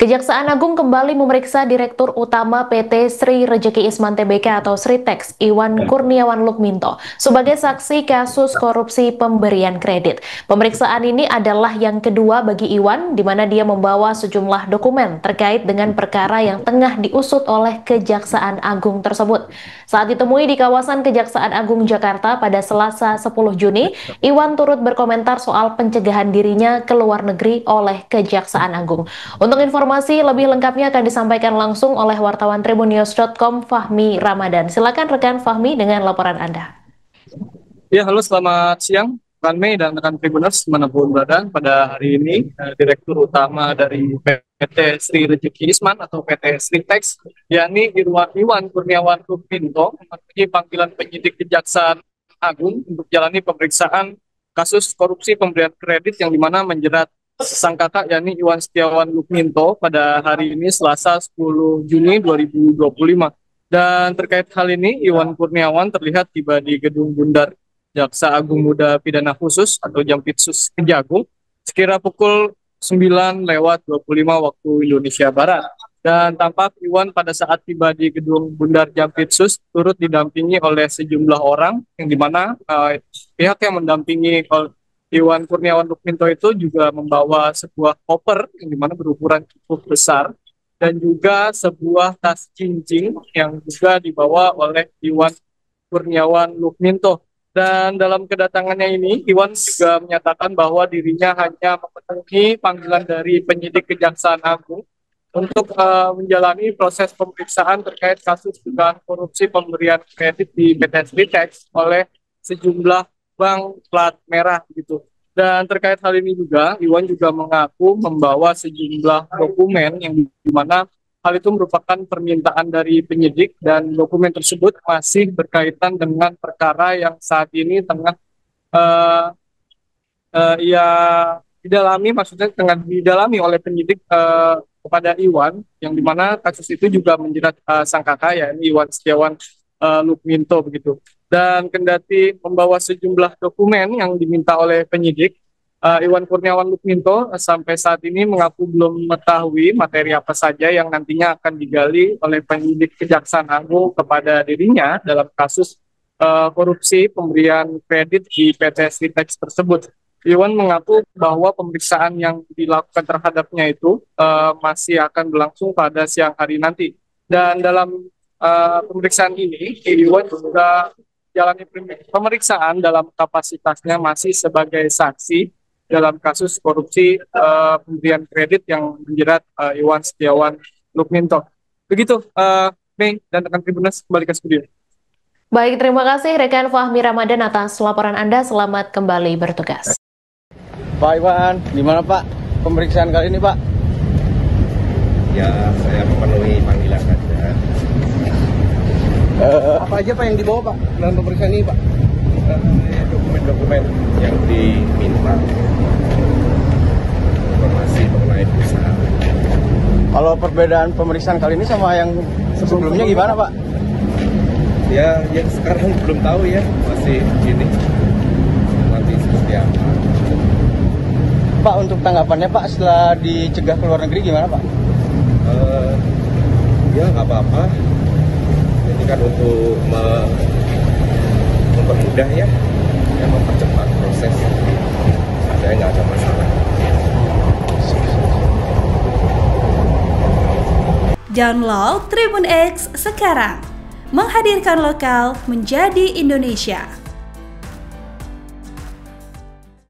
Kejaksaan Agung kembali memeriksa Direktur Utama PT Sri Rejeki Isman Tbk atau Sritex, Iwan Kurniawan Lukminto, sebagai saksi kasus korupsi pemberian kredit. Pemeriksaan ini adalah yang kedua bagi Iwan, di mana dia membawa sejumlah dokumen terkait dengan perkara yang tengah diusut oleh Kejaksaan Agung tersebut. Saat ditemui di kawasan Kejaksaan Agung Jakarta pada Selasa 10 Juni, Iwan turut berkomentar soal pencegahan dirinya ke luar negeri oleh Kejaksaan Agung. Untuk informasi lebih lengkapnya akan disampaikan langsung oleh wartawan tribunnews.com Fahmi Ramadan. Silakan rekan Fahmi dengan laporan Anda. Ya, halo, selamat siang rekan Mei dan rekan Tribuners dimanapun berada. Pada hari ini, Direktur Utama dari PT Sri Rejeki Isman atau PT Sritex, yakni Iwan Kurniawan Lukminto, memenuhi panggilan penyidik Kejaksaan Agung untuk jalani pemeriksaan kasus korupsi pemberian kredit yang dimana menjerat sang kakak yakni Iwan Setiawan Lukminto pada hari ini Selasa 10 Juni 2025. Dan terkait hal ini, Iwan Kurniawan terlihat tiba di Gedung Bundar Jaksa Agung Muda Pidana Khusus atau Jampitsus Kejagung sekira pukul 9:25 waktu Indonesia Barat. Dan tampak Iwan pada saat tiba di Gedung Bundar Jampitsus turut didampingi oleh sejumlah orang yang dimana pihak yang mendampingi Iwan Kurniawan Lukminto itu juga membawa sebuah koper yang dimana berukuran cukup besar dan juga sebuah tas jinjing yang juga dibawa oleh Iwan Kurniawan Lukminto. Dan dalam kedatangannya ini, Iwan juga menyatakan bahwa dirinya hanya memenuhi panggilan dari penyidik Kejaksaan Agung untuk menjalani proses pemeriksaan terkait kasus dugaan korupsi pemberian kredit di PT Sritex oleh sejumlah bank plat merah gitu. Dan terkait hal ini juga, Iwan juga mengaku membawa sejumlah dokumen yang dimana hal itu merupakan permintaan dari penyidik dan dokumen tersebut masih berkaitan dengan perkara yang saat ini tengah ia didalami, maksudnya tengah didalami oleh penyidik kepada Iwan, yang dimana kasus itu juga menjerat sang kakak yakni Iwan Setiawan Lukminto begitu. Dan kendati membawa sejumlah dokumen yang diminta oleh penyidik, Iwan Kurniawan Lukminto sampai saat ini mengaku belum mengetahui materi apa saja yang nantinya akan digali oleh penyidik Kejaksaan Agung kepada dirinya dalam kasus korupsi pemberian kredit di PT Sritex tersebut. Iwan mengaku bahwa pemeriksaan yang dilakukan terhadapnya itu masih akan berlangsung pada siang hari nanti. Dan dalam pemeriksaan ini, Iwan juga jalani pemeriksaan dalam kapasitasnya masih sebagai saksi dalam kasus korupsi pemberian kredit yang menjerat Iwan Setiawan Lukminto. Begitu, Mei dan rekan Tribuners, kembali ke studio. Baik, terima kasih rekan Fahmi Ramadan atas laporan Anda. Selamat kembali bertugas. Pak Iwan, gimana Pak pemeriksaan kali ini Pak? Ya, saya memenuhi panggilan saja. Apa aja Pak yang dibawa Pak dalam pemeriksaan ini Pak? Dokumen-dokumen yang diminta, informasi mengenai perusahaan. Kalau perbedaan pemeriksaan kali ini sama yang sebelumnya gimana Pak? Ya, yang sekarang belum tahu ya, masih gini. Nanti seperti apa? Pak, untuk tanggapannya Pak setelah dicegah ke luar negeri gimana Pak? Ya nggak apa-apa. Ini kan untuk mempermudah ya, mempercepat proses. Saya nggak ada masalah. Download Tribun X sekarang, menghadirkan lokal menjadi Indonesia.